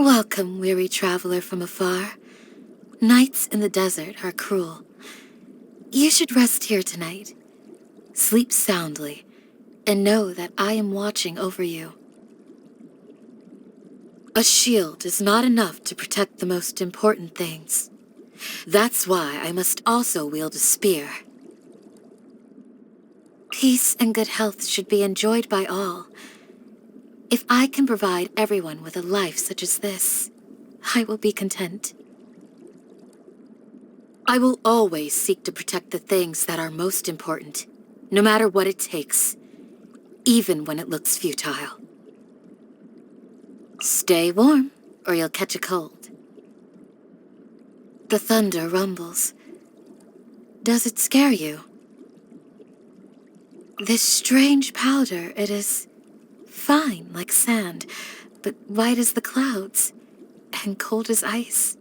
Welcome, weary traveler from afar. Nights in the desert are cruel. You should rest here tonight. Sleep soundly, and know that I am watching over you. A shield is not enough to protect the most important things. That's why I must also wield a spear. Peace and good health should be enjoyed by all. If I can provide everyone with a life such as this, I will be content. I will always seek to protect the things that are most important, no matter what it takes, even when it looks futile. Stay warm, or you'll catch a cold. The thunder rumbles. Does it scare you? This strange powder, it is fine like sand, but white as the clouds, and cold as ice.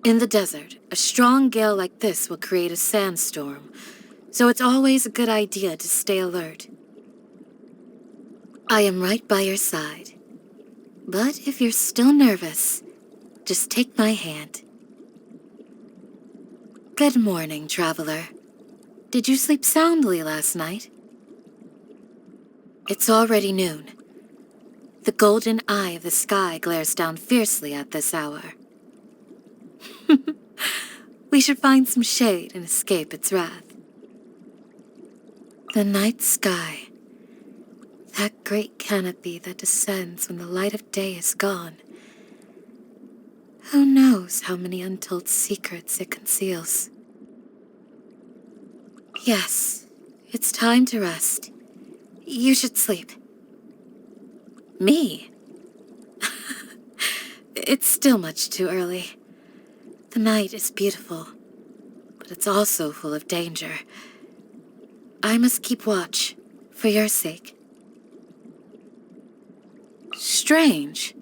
In the desert, a strong gale like this will create a sandstorm, so it's always a good idea to stay alert. I am right by your side, but if you're still nervous, just take my hand. Good morning, traveler. Did you sleep soundly last night? It's already noon. The golden eye of the sky glares down fiercely at this hour. We should find some shade and escape its wrath. The night sky. That great canopy that descends when the light of day is gone. Who knows how many untold secrets it conceals? Yes, it's time to rest. You should sleep. Me? It's still much too early. The night is beautiful, but it's also full of danger. I must keep watch, for your sake. Strange.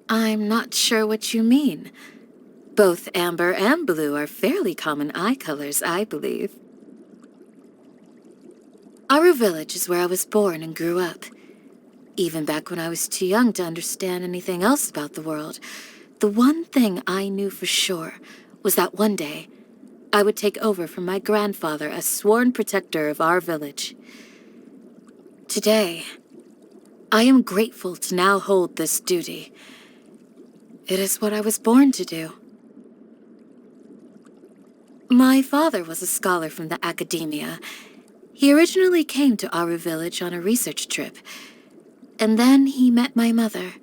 I'm not sure what you mean. Both amber and blue are fairly common eye colors, I believe. Aru Village is where I was born and grew up. Even back when I was too young to understand anything else about the world, the one thing I knew for sure was that one day I would take over from my grandfather as sworn protector of our village. Today, I am grateful to now hold this duty. It is what I was born to do. My father was a scholar from the academia. He originally came to Aru Village on a research trip, and then he met my mother.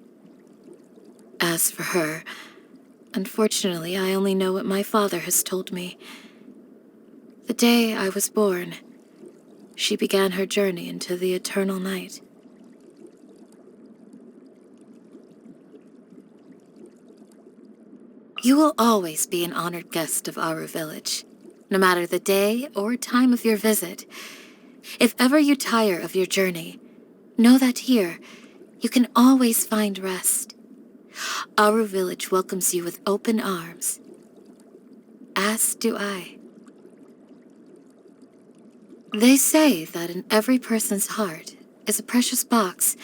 As for her, unfortunately, I only know what my father has told me. The day I was born, she began her journey into the eternal night. You will always be an honored guest of Aru Village, no matter the day or time of your visit. If ever you tire of your journey, know that here, you can always find rest. Aru Village welcomes you with open arms. As do I. They say that in every person's heart is a precious box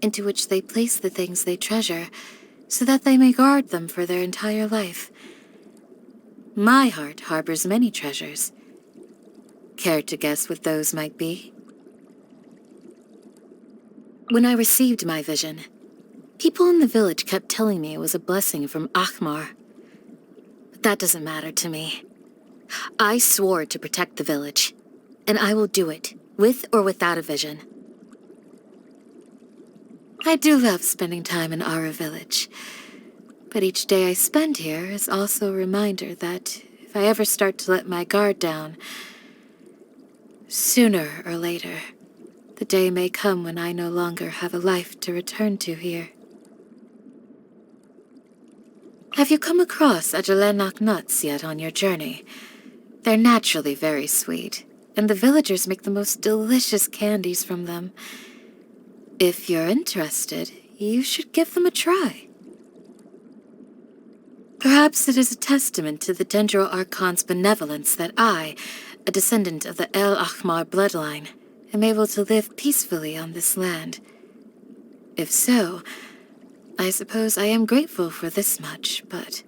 into which they place the things they treasure so that they may guard them for their entire life. My heart harbors many treasures. Care to guess what those might be? When I received my vision, people in the village kept telling me it was a blessing from Akhmar. But that doesn't matter to me. I swore to protect the village, and I will do it, with or without a vision. I do love spending time in Aru Village, but each day I spend here is also a reminder that if I ever start to let my guard down, sooner or later, the day may come when I no longer have a life to return to here. Have you come across Ajalenak nuts yet on your journey? They're naturally very sweet, and the villagers make the most delicious candies from them. If you're interested, you should give them a try. Perhaps it is a testament to the Dendro Archon's benevolence that I, a descendant of the El Ahmar bloodline, am able to live peacefully on this land. If so, I suppose I am grateful for this much, but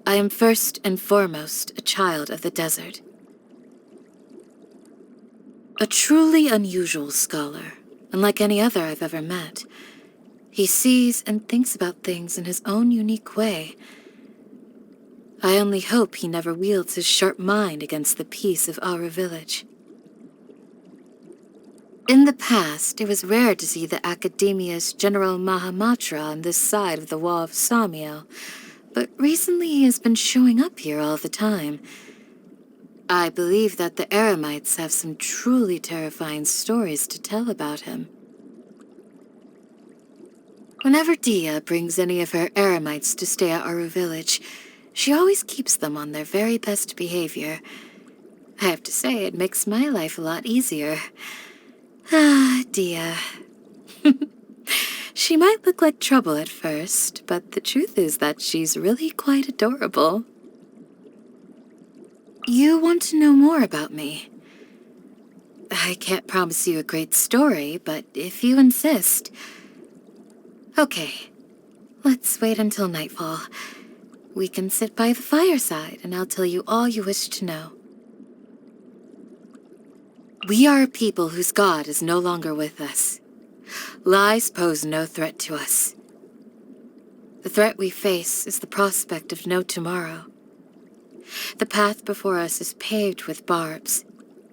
I am first and foremost a child of the desert. A truly unusual scholar, unlike any other I've ever met. He sees and thinks about things in his own unique way. I only hope he never wields his sharp mind against the peace of our village. In the past, it was rare to see the Academia's General Mahamatra on this side of the wall of SUMERU, but recently he has been showing up here all the time. I believe that the Eremites have some truly terrifying stories to tell about him. Whenever Dia brings any of her Eremites to stay at our village, she always keeps them on their very best behavior. I have to say, it makes my life a lot easier. Ah, Dia. She might look like trouble at first, but the truth is that she's really quite adorable. You want to know more about me? I can't promise you a great story, but if you insist... Okay, let's wait until nightfall. We can sit by the fireside, and I'll tell you all you wish to know. We are a people whose god is no longer with us. Lies pose no threat to us. The threat we face is the prospect of no tomorrow. The path before us is paved with barbs.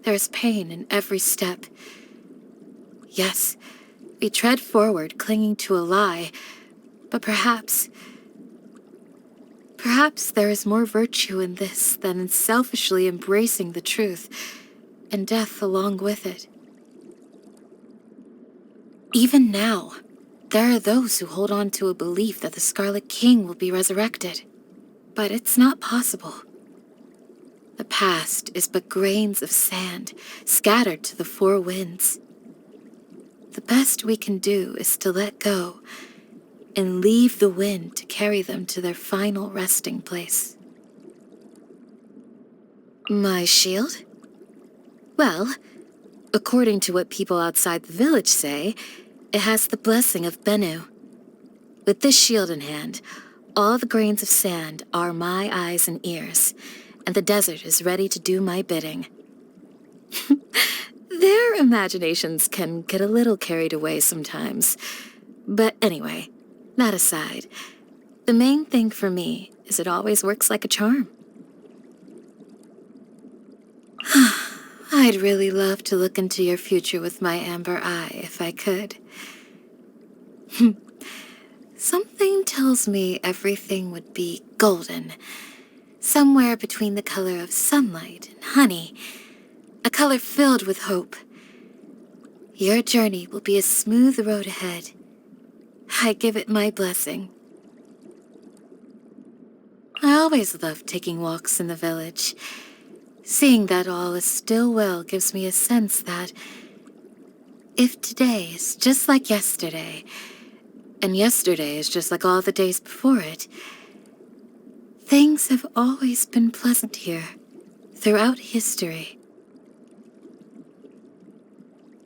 There is pain in every step. Yes, we tread forward, clinging to a lie, but perhaps there is more virtue in this than in selfishly embracing the truth, and death along with it. Even now, there are those who hold on to a belief that the Scarlet King will be resurrected, but it's not possible. The past is but grains of sand scattered to the four winds. The best we can do is to let go and leave the wind to carry them to their final resting place. My shield? Well, according to what people outside the village say, it has the blessing of Bennu. With this shield in hand, all the grains of sand are my eyes and ears, and the desert is ready to do my bidding. Their imaginations can get a little carried away sometimes. But anyway, that aside, the main thing for me is it always works like a charm. I'd really love to look into your future with my amber eye if I could. Something tells me everything would be golden, somewhere between the color of sunlight and honey, a color filled with hope. Your journey will be a smooth road ahead. I give it my blessing. I always love taking walks in the village. Seeing that all is still well gives me a sense that if today is just like yesterday, and yesterday is just like all the days before it, things have always been pleasant here, throughout history.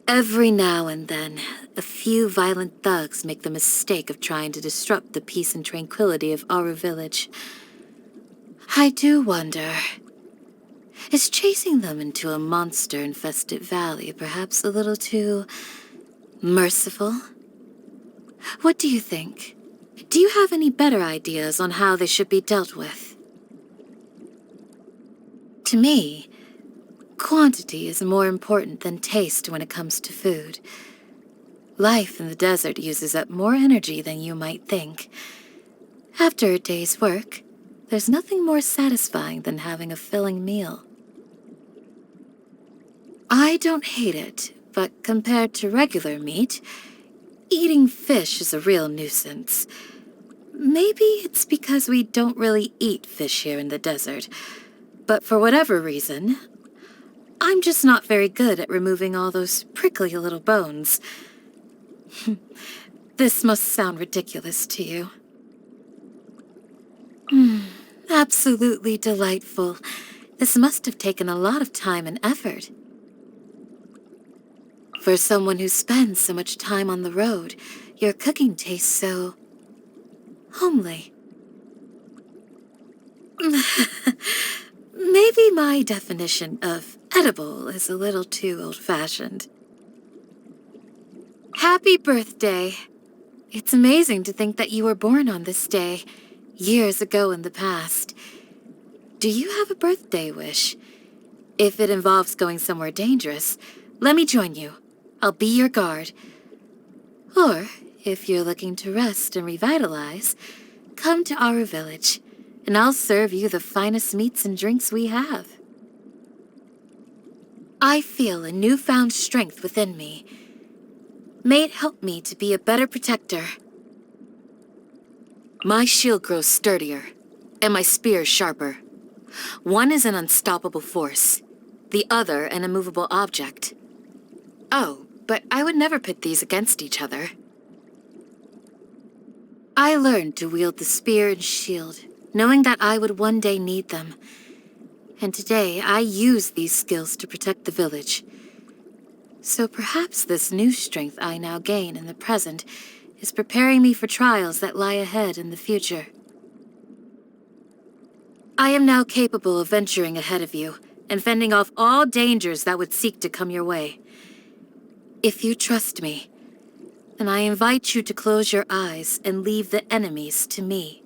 Every now and then, a few violent thugs make the mistake of trying to disrupt the peace and tranquility of our village. I do wonder, is chasing them into a monster-infested valley perhaps a little too merciful? What do you think? Do you have any better ideas on how they should be dealt with? To me, quantity is more important than taste when it comes to food. Life in the desert uses up more energy than you might think. After a day's work, there's nothing more satisfying than having a filling meal. I don't hate it, but compared to regular meat, eating fish is a real nuisance. Maybe it's because we don't really eat fish here in the desert, but for whatever reason, I'm just not very good at removing all those prickly little bones. This must sound ridiculous to you. Absolutely delightful. This must have taken a lot of time and effort. For someone who spends so much time on the road, your cooking tastes so homely. Maybe my definition of edible is a little too old-fashioned. Happy birthday! It's amazing to think that you were born on this day, years ago in the past. Do you have a birthday wish? If it involves going somewhere dangerous, let me join you. I'll be your guard. Or, if you're looking to rest and revitalize, come to our village, and I'll serve you the finest meats and drinks we have. I feel a newfound strength within me. May it help me to be a better protector. My shield grows sturdier, and my spear sharper. One is an unstoppable force, the other an immovable object. Oh, but I would never pit these against each other. I learned to wield the spear and shield, knowing that I would one day need them. And today I use these skills to protect the village. So perhaps this new strength I now gain in the present is preparing me for trials that lie ahead in the future. I am now capable of venturing ahead of you and fending off all dangers that would seek to come your way. If you trust me, then I invite you to close your eyes and leave the enemies to me.